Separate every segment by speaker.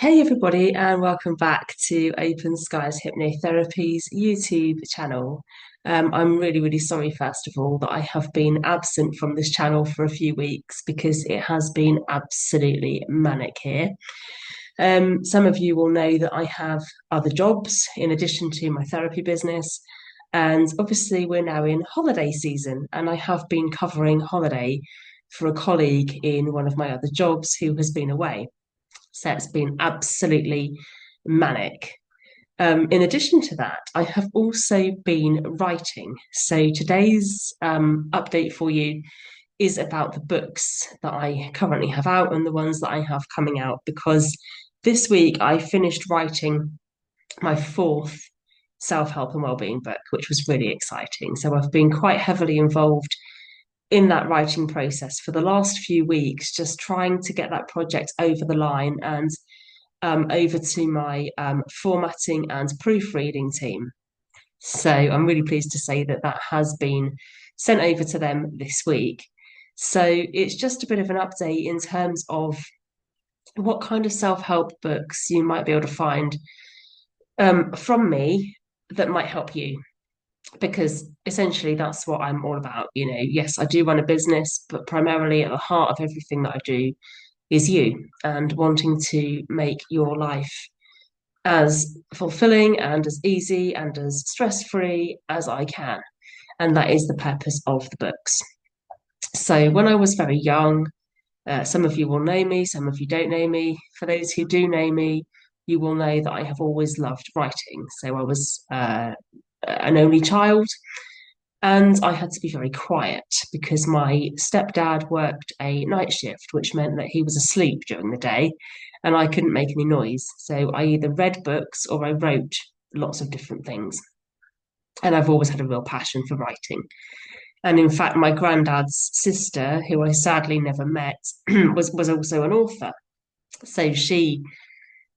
Speaker 1: Hey everybody, and welcome back to Open Skies Hypnotherapy's YouTube channel. I'm really sorry, first of all, that I have been absent from this channel for a few weeks because it has been absolutely manic here. Some of you will know that I have other jobs in addition to my therapy business, and obviously we're now in holiday season, and I have been covering holiday for a colleague in one of my other jobs who has been away. So it's been absolutely manic. In addition to that, I have also been writing. So today's update for you is about the books that I currently have out and the ones that I have coming out, because this week I finished writing my fourth self-help and wellbeing book, which was really exciting. So I've been quite heavily involved in that writing process for the last few weeks, just trying to get that project over the line and over to my formatting and proofreading team. So I'm really pleased to say that that has been sent over to them this week. So it's just a bit of an update in terms of what kind of self-help books you might be able to find from me that might help you, because essentially that's what I'm all about. Yes, I do run a business, but primarily at the heart of everything that I do is you, and wanting to make your life as fulfilling and as easy and as stress free as I can. And that is the purpose of the books. So, when I was very young, some of you will know me, some of you don't know me. For those who do know me, you will know that I have always loved writing. So, I was an only child, and I had to be very quiet because my stepdad worked a night shift, which meant that he was asleep during the day and I couldn't make any noise. So I either read books or I wrote lots of different things. And I've always had a real passion for writing. And in fact, my granddad's sister, who I sadly never met, was also an author. So she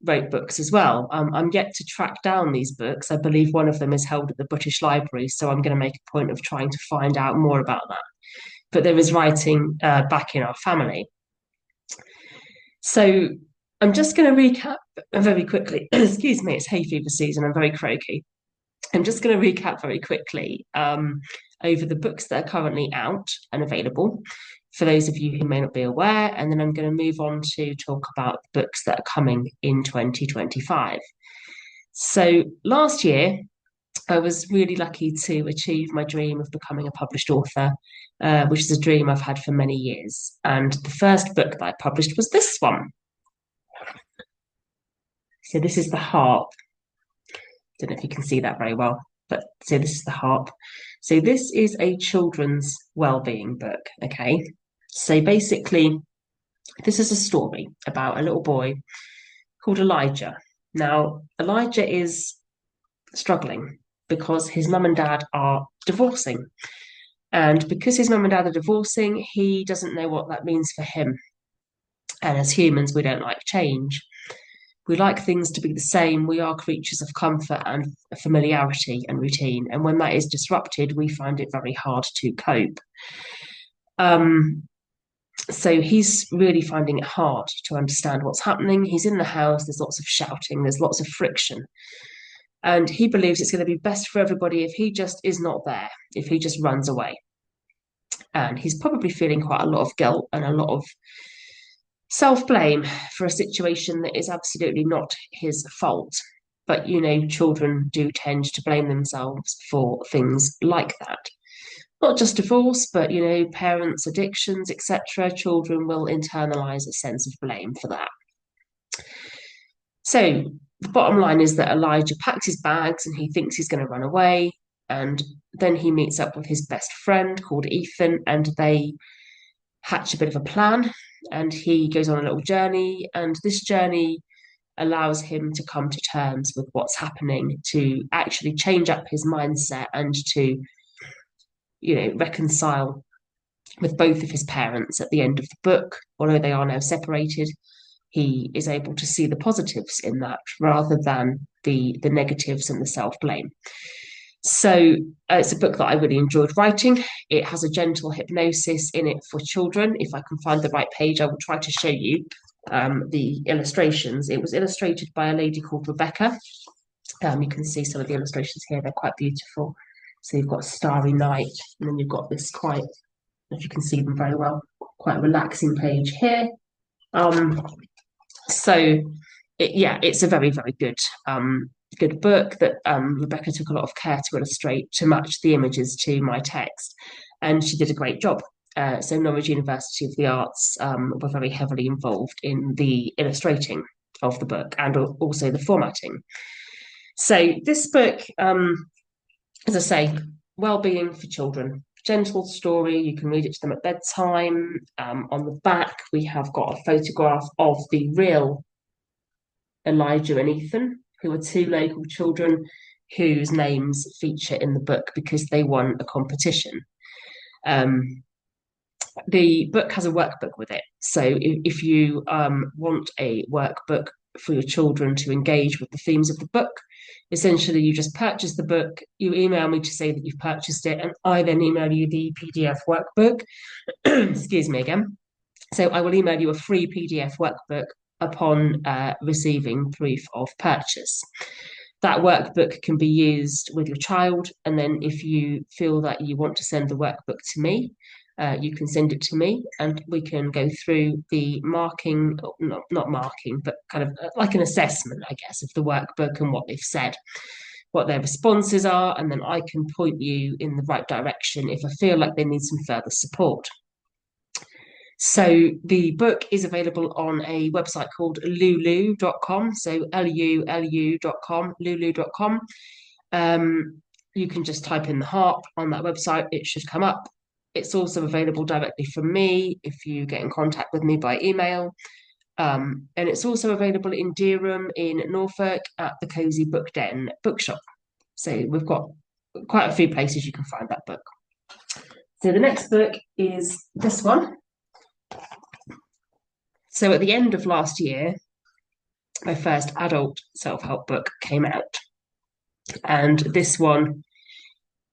Speaker 1: wrote books as well. I'm yet to track down these books. I believe one of them is held at the British Library, so I'm going to make a point of trying to find out more about that. But there is writing back in our family. So I'm just going to recap very quickly. Excuse me, it's hay fever season. I'm very croaky. I'm just going to recap very quickly over the books that are currently out and available for those of you who may not be aware. And then I'm going to move on to talk about books that are coming in 2025. So last year, I was really lucky to achieve my dream of becoming a published author, which is a dream I've had for many years. And the first book that I published was this one. So this is The Harp. Don't know if you can see that very well, but so this is The Harp. So this is a children's well-being book, okay? So basically, this is a story about a little boy called Elijah. Now, Elijah is struggling because his mum and dad are divorcing. And because his mum and dad are divorcing, he doesn't know what that means for him. And as humans, we don't like change. We like things to be the same. We are creatures of comfort and familiarity and routine. And when that is disrupted, we find it very hard to cope. So he's really finding it hard to understand what's happening. He's in the house, there's lots of shouting, there's lots of friction. And he believes it's going to be best for everybody if he just is not there, if he just runs away. And he's probably feeling quite a lot of guilt and a lot of self-blame for a situation that is absolutely not his fault. But, children do tend to blame themselves for things like that. Not just divorce, but, parents' addictions, etc. Children will internalize a sense of blame for that. So the bottom line is that Elijah packs his bags and he thinks he's going to run away. And then he meets up with his best friend called Ethan, and they hatch a bit of a plan. And he goes on a little journey. And this journey allows him to come to terms with what's happening, to actually change up his mindset and to, reconcile with both of his parents at the end of the book. Although they are now separated, he is able to see the positives in that rather than the negatives and the self-blame. So it's a book that I really enjoyed writing. It has a gentle hypnosis in it for children. If I can find the right page, I will try to show you. the illustrations. It was illustrated by a lady called Rebecca. You can see some of the illustrations here, they're quite beautiful. So you've got Starry Night, and then you've got this quite, if you can see them very well, quite relaxing page here. So yeah, it's a very, very good book that Rebecca took a lot of care to illustrate to match the images to my text, and she did a great job. So Norwich University of the Arts were very heavily involved in the illustrating of the book and also the formatting. So this book, as I say, well-being for children, gentle story. You can read it to them at bedtime. On the back, we have got a photograph of the real Elijah and Ethan, who are two local children whose names feature in the book because they won a competition. The book has a workbook with it. So if you want a workbook for your children to engage with the themes of the book, essentially you just purchase the book, you email me to say that you've purchased it, and I then email you the PDF workbook. Excuse me again. So I will email you a free PDF workbook upon receiving proof of purchase. That workbook can be used with your child, and then if you feel that you want to send the workbook to me, you can send it to me and we can go through the marking, not marking, but kind of like an assessment, I guess, of the workbook and what they've said, what their responses are, and then I can point you in the right direction if I feel like they need some further support. So the book is available on a website called lulu.com. So lulu.com, lulu.com. You can just type in the harp on that website, it should come up. It's also available directly from me if you get in contact with me by email. And it's also available in Dereham in Norfolk at the Cozy Book Den bookshop. So we've got quite a few places you can find that book. So the next book is this one. So at the end of last year, my first adult self-help book came out. And this one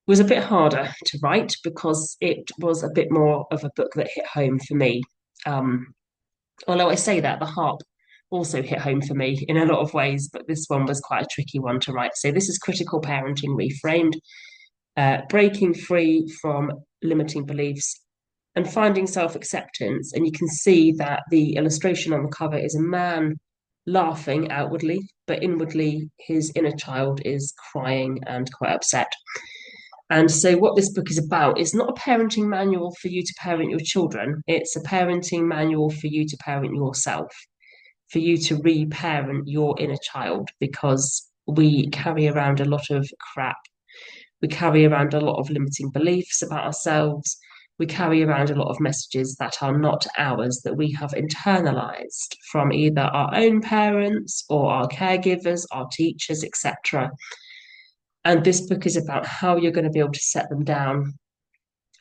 Speaker 1: was a bit harder to write because it was a bit more of a book that hit home for me. Although I say that, the harp also hit home for me in a lot of ways, but this one was quite a tricky one to write. So this is Critical Parenting Reframed, breaking free from limiting beliefs and finding self-acceptance. And you can see that the illustration on the cover is a man laughing outwardly, but inwardly his inner child is crying and quite upset. And so what this book is about is not a parenting manual for you to parent your children. It's a parenting manual for you to parent yourself, for you to reparent your inner child, because we carry around a lot of crap. We carry around a lot of limiting beliefs about ourselves. We carry around a lot of messages that are not ours, that we have internalized from either our own parents or our caregivers, our teachers, etc. And this book is about how you're going to be able to set them down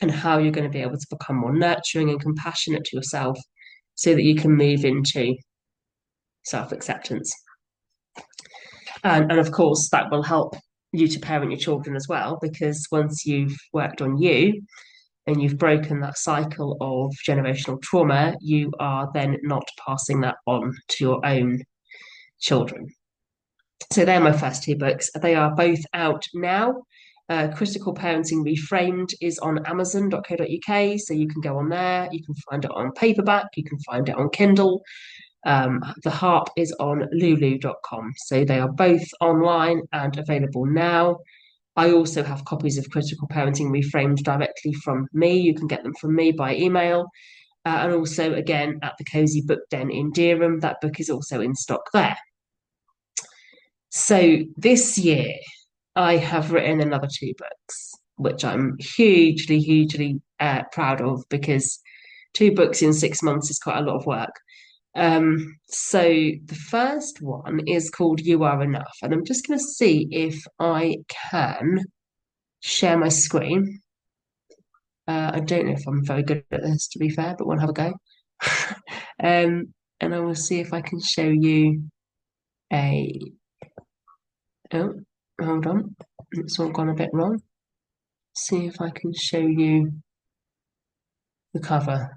Speaker 1: and how you're going to be able to become more nurturing and compassionate to yourself so that you can move into self-acceptance. And of course, that will help you to parent your children as well, because once you've worked on you and you've broken that cycle of generational trauma, you are then not passing that on to your own children. So they're my first two books. They are both out now. Critical Parenting Reframed is on amazon.co.uk, so you can go on there. You can find it on paperback, you can find it on Kindle. The harp is on lulu.com, so they are both online and available now. I also have copies of Critical Parenting Reframed directly from me. You can get them from me by email. And also, again, at the Cozy Book Den in Dereham, that book is also in stock there. So this year, I have written another two books, which I'm hugely proud of, because two books in 6 months is quite a lot of work. So the first one is called You Are Enough, and I'm just going to see if I can share my screen. I don't know if I'm very good at this, to be fair, but we'll have a go. And I will see if I can show you a... Oh, hold on. It's all gone a bit wrong. See if I can show you the cover.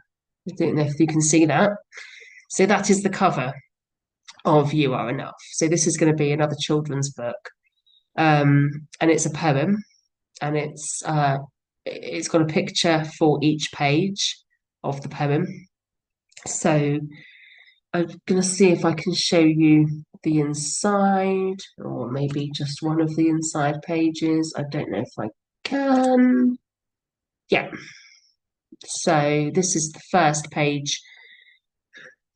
Speaker 1: I don't know if you can see that. So that is the cover of You Are Enough. So this is going to be another children's book, and it's a poem, and it's got a picture for each page of the poem. So I'm going to see if I can show you the inside, or maybe just one of the inside pages. I don't know if I can. Yeah. So this is the first page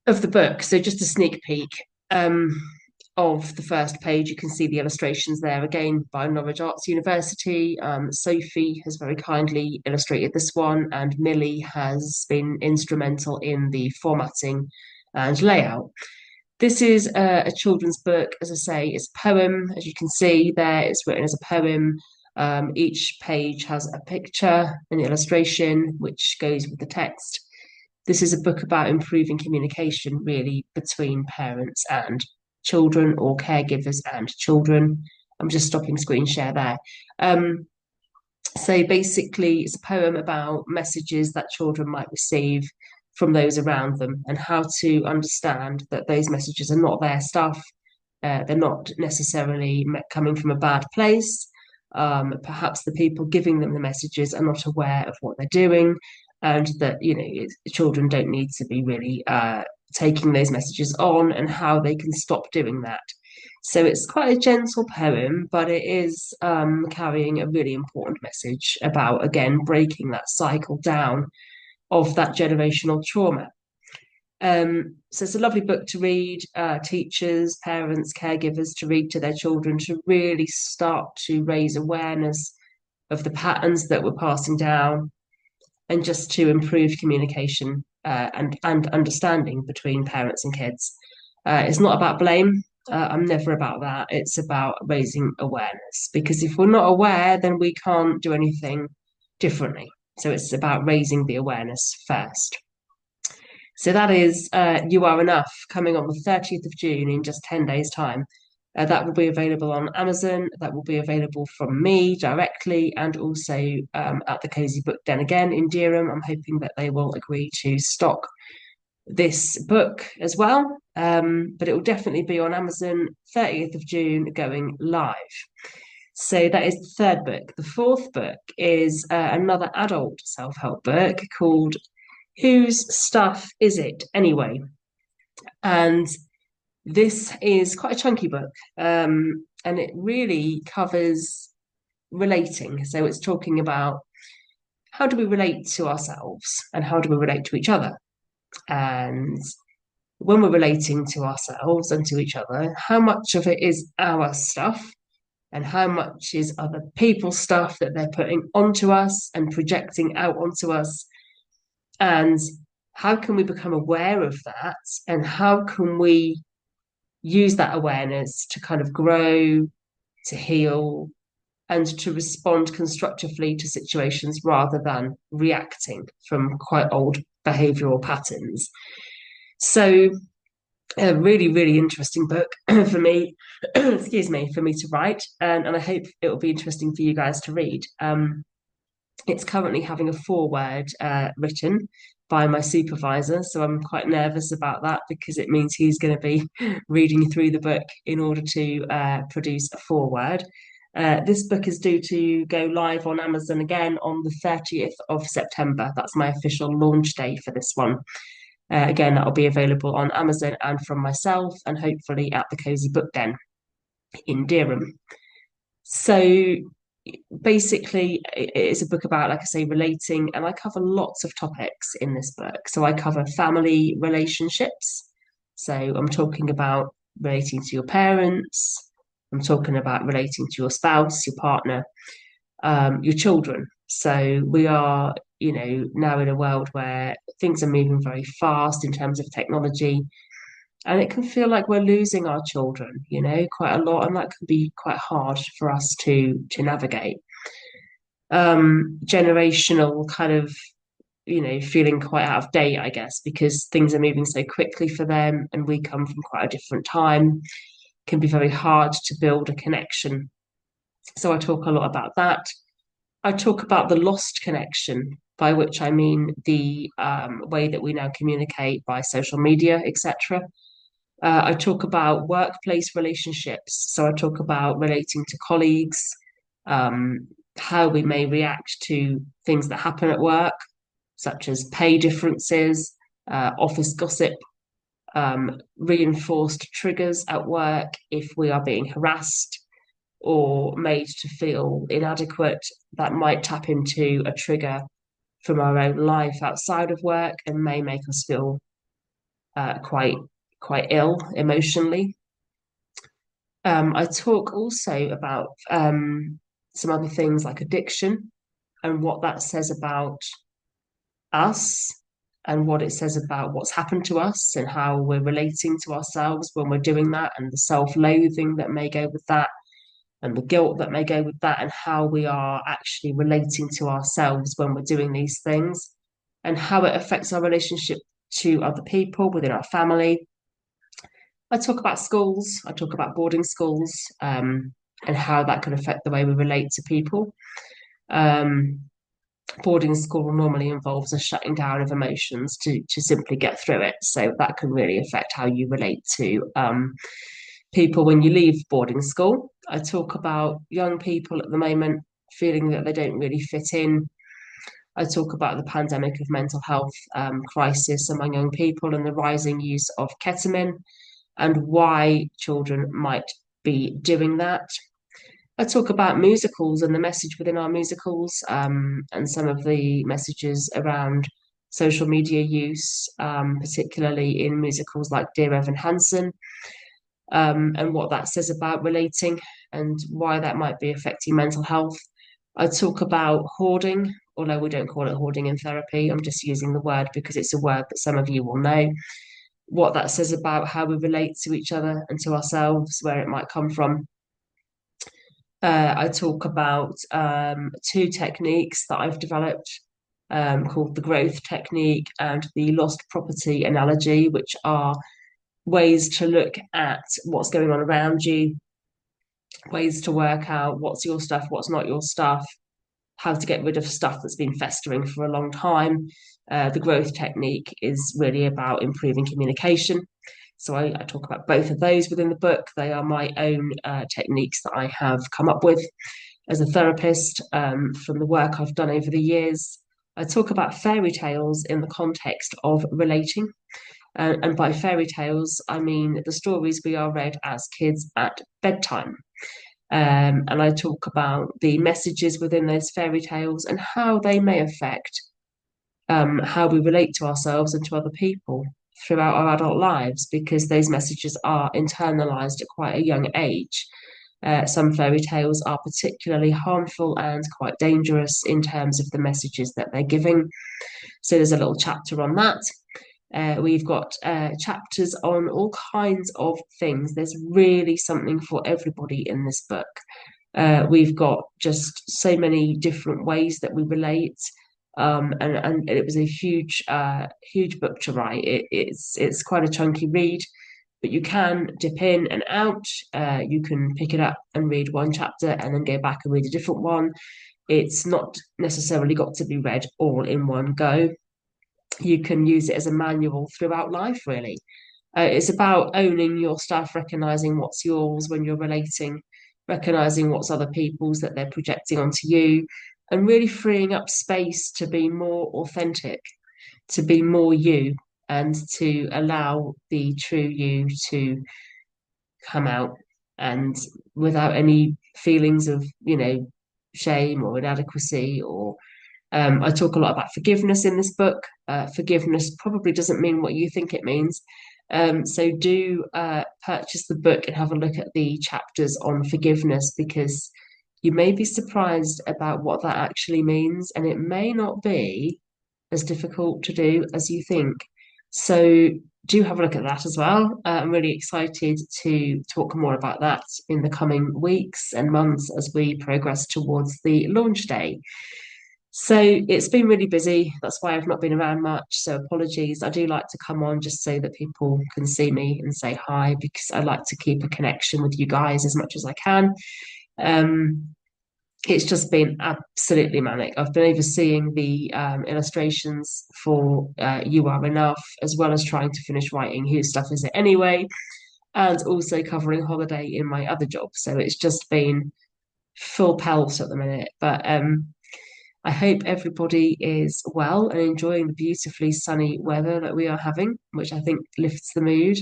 Speaker 1: of the book. So just a sneak peek of the first page. You can see the illustrations there again by Norwich Arts University. Sophie has very kindly illustrated this one, and Millie has been instrumental in the formatting and layout. This is a children's book, as I say, it's a poem. As you can see there, it's written as a poem. Each page has a picture, an illustration, which goes with the text. This is a book about improving communication, really, between parents and children, or caregivers and children. I'm just stopping screen share there. So basically, it's a poem about messages that children might receive from those around them, and how to understand that those messages are not their stuff. They're not necessarily coming from a bad place. Perhaps the people giving them the messages are not aware of what they're doing, and that children don't need to be really taking those messages on, and how they can stop doing that. So it's quite a gentle poem, but it is carrying a really important message about, again, breaking that cycle down of that generational trauma. So it's a lovely book to read, teachers, parents, caregivers to read to their children, to really start to raise awareness of the patterns that we're passing down, and just to improve communication and understanding between parents and kids. It's not about blame. I'm never about that. It's about raising awareness, because if we're not aware, then we can't do anything differently. So it's about raising the awareness first. So that is You Are Enough, coming on the 30th of June in just 10 days' time. That will be available on Amazon. That will be available from me directly, and also at the Cozy Book Den again in Durham. I'm hoping that they will agree to stock this book as well. But it will definitely be on Amazon 30th of June, going live. So that is the third book. The fourth book is another adult self-help book called Whose Stuff Is It Anyway? And this is quite a chunky book, and it really covers relating. So it's talking about, how do we relate to ourselves, and how do we relate to each other? And when we're relating to ourselves and to each other, how much of it is our stuff, and how much is other people's stuff that they're putting onto us and projecting out onto us? And how can we become aware of that? And how can we use that awareness to kind of grow, to heal, and to respond constructively to situations, rather than reacting from quite old behavioral patterns? So a really, really interesting book for me, excuse me, for me to write, and I hope it will be interesting for you guys to read. It's currently having a foreword written by my supervisor, so I'm quite nervous about that, because it means he's going to be reading through the book in order to produce a foreword. This book is due to go live on Amazon again on the 30th of September. That's my official launch day for this one. Again, that'll be available on Amazon and from myself, and hopefully at the Cozy Book Den in Durham. So basically, it is a book about, like I say, relating, and I cover lots of topics in this book. So I cover family relationships. So I'm talking about relating to your parents. I'm talking about relating to your spouse, your partner, your children. So we are, now in a world where things are moving very fast in terms of technology, and it can feel like we're losing our children, quite a lot, and that can be quite hard for us to navigate. Generational kind of, feeling quite out of date, I guess, because things are moving so quickly for them, and we come from quite a different time. It can be very hard to build a connection. So I talk a lot about that. I talk about the lost connection by which I mean the way that we now communicate by social media, etc. I talk about workplace relationships. So I talk about relating to colleagues, um, how we may react to things that happen at work, such as pay differences, office gossip, reinforced triggers at work if we are being harassed or made to feel inadequate. That might tap into a trigger from our own life outside of work and may make us feel quite ill emotionally. I talk also about some other things like addiction and what that says about us and what it says about what's happened to us and how we're relating to ourselves when we're doing that, and the self-loathing that may go with that, and the guilt that may go with that, and how we are actually relating to ourselves when we're doing these things, and how it affects our relationship to other people within our family. I talk about schools, I talk about boarding schools, and how that can affect the way we relate to people. Um, Boarding school normally involves a shutting down of emotions to simply get through it. So that can really affect how you relate to people when you leave boarding school. I talk about young people at the moment feeling that they don't really fit in. I talk about the pandemic of mental health crisis among young people and the rising use of ketamine and why children might be doing that. I talk about musicals and the message within our musicals, and some of the messages around social media use, particularly in musicals like Dear Evan Hansen, and what that says about relating and why that might be affecting mental health. I talk about hoarding, although we don't call it hoarding in therapy. I'm just using the word because it's a word that some of you will know. What that says about how we relate to each other and to ourselves, where it might come from. I talk about two techniques that I've developed called the growth technique and the lost property analogy, which are ways to look at what's going on around you, ways to work out what's your stuff, what's not your stuff, how to get rid of stuff that's been festering for a long time. The growth technique is really about improving communication. So I talk about both of those within the book. They are my own techniques that I have come up with as a therapist from the work I've done over the years. I talk about fairy tales in the context of relating. And by fairy tales, I mean the stories we are read as kids at bedtime. And I talk about the messages within those fairy tales and how they may affect how we relate to ourselves and to other people throughout our adult lives, because those messages are internalized at quite a young age. Some fairy tales are particularly harmful and quite dangerous in terms of the messages that they're giving. So there's a little chapter on that. We've got chapters on all kinds of things. There's really something for everybody in this book. We've got just so many different ways that we relate. And it was a huge book to write. It's quite a chunky read, but you can dip in and out. You can pick it up and read one chapter and then go back and read a different one. It's not necessarily got to be read all in one go. You can use it as a manual throughout life, really. It's about owning your stuff, recognizing what's yours when you're relating, recognizing what's other people's that they're projecting onto you, and really freeing up space to be more authentic, to be more you, and to allow the true you to come out, and without any feelings of, shame or inadequacy or I talk a lot about forgiveness in this book. Forgiveness probably doesn't mean what you think it means. So do purchase the book and have a look at the chapters on forgiveness, because you may be surprised about what that actually means, and it may not be as difficult to do as you think. So do have a look at that as well. I'm really excited to talk more about that in the coming weeks and months as we progress towards the launch day. So it's been really busy. That's why I've not been around much. So apologies. I do like to come on just so that people can see me and say hi, because I like to keep a connection with you guys as much as I can. Um, it's just been absolutely manic. I've been overseeing the illustrations for You Are Enough, as well as trying to finish writing Whose Stuff Is It Anyway, and also covering holiday in my other job. So it's just been full pelt at the minute. But I hope everybody is well and enjoying the beautifully sunny weather that we are having, which I think lifts the mood.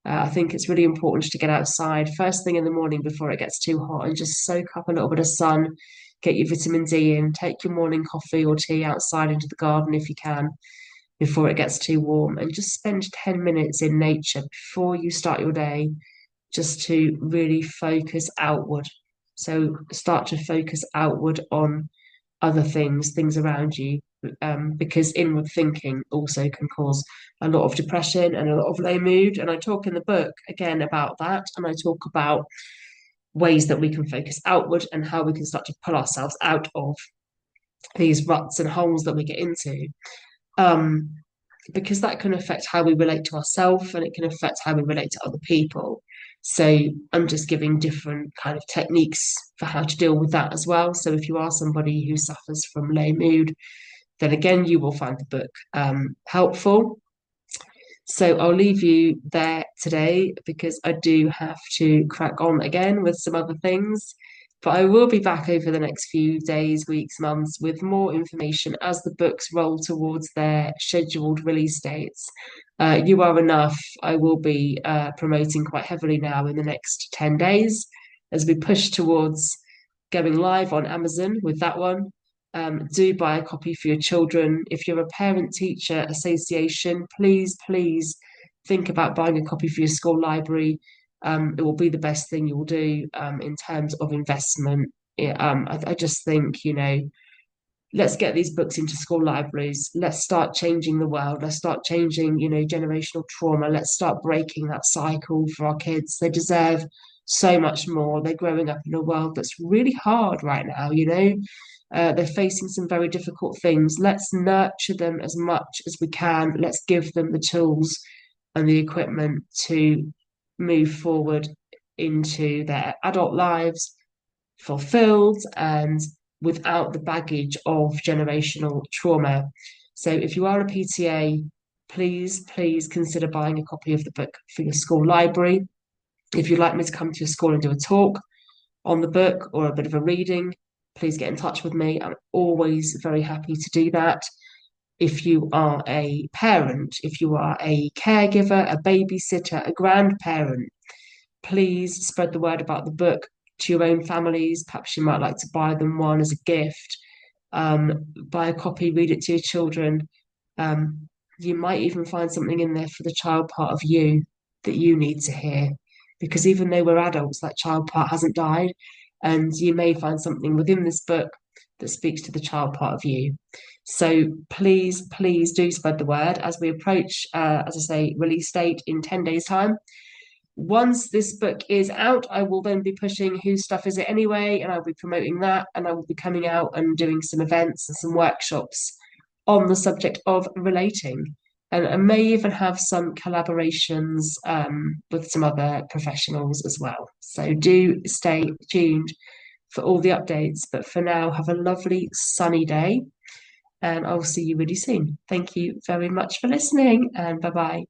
Speaker 1: I think it's really important to get outside first thing in the morning before it gets too hot and just soak up a little bit of sun, get your vitamin D in, take your morning coffee or tea outside into the garden if you can before it gets too warm, and just spend 10 minutes in nature before you start your day just to really focus outward. So start to focus outward on other things, things around you, because inward thinking also can cause a lot of depression and a lot of low mood. And I talk in the book again about that, and I talk about ways that we can focus outward and how we can start to pull ourselves out of these ruts and holes that we get into. Um, because that can affect how we relate to ourselves and it can affect how we relate to other people. So I'm just giving different kind of techniques for how to deal with that as well. So if you are somebody who suffers from low mood, then again, you will find the book helpful. So I'll leave you there today because I do have to crack on again with some other things. But I will be back over the next few days, weeks, months with more information as the books roll towards their scheduled release dates. You Are Enough, I will be promoting quite heavily now in the next 10 days as we push towards going live on Amazon with that one. Do buy a copy for your children. If you're a parent teacher association, please think about buying a copy for your school library. It will be the best thing you'll do in terms of investment. I just think, let's get these books into school libraries. Let's start changing the world. Let's start changing, generational trauma. Let's start breaking that cycle for our kids. They deserve so much more. They're growing up in a world that's really hard right now. They're facing some very difficult things. Let's nurture them as much as we can. Let's give them the tools and the equipment to move forward into their adult lives fulfilled and without the baggage of generational trauma. So if you are a PTA, please consider buying a copy of the book for your school library. If you'd like me to come to your school and do a talk on the book or a bit of a reading, please get in touch with me. I'm always very happy to do that. If you are a parent, if you are a caregiver, a babysitter, a grandparent, please spread the word about the book to your own families. Perhaps you might like to buy them one as a gift. Buy a copy, read it to your children. You might even find something in there for the child part of you that you need to hear. Because even though we're adults, that child part hasn't died. And you may find something within this book that speaks to the child part of you. So please do spread the word as we approach, as I say, release date in 10 days' time. Once this book is out, I will then be pushing Whose Stuff Is It Anyway, and I'll be promoting that, and I will be coming out and doing some events and some workshops on the subject of relating. And I may even have some collaborations with some other professionals as well. So do stay tuned for all the updates. But for now, have a lovely sunny day, and I'll see you really soon. Thank you very much for listening, and bye bye.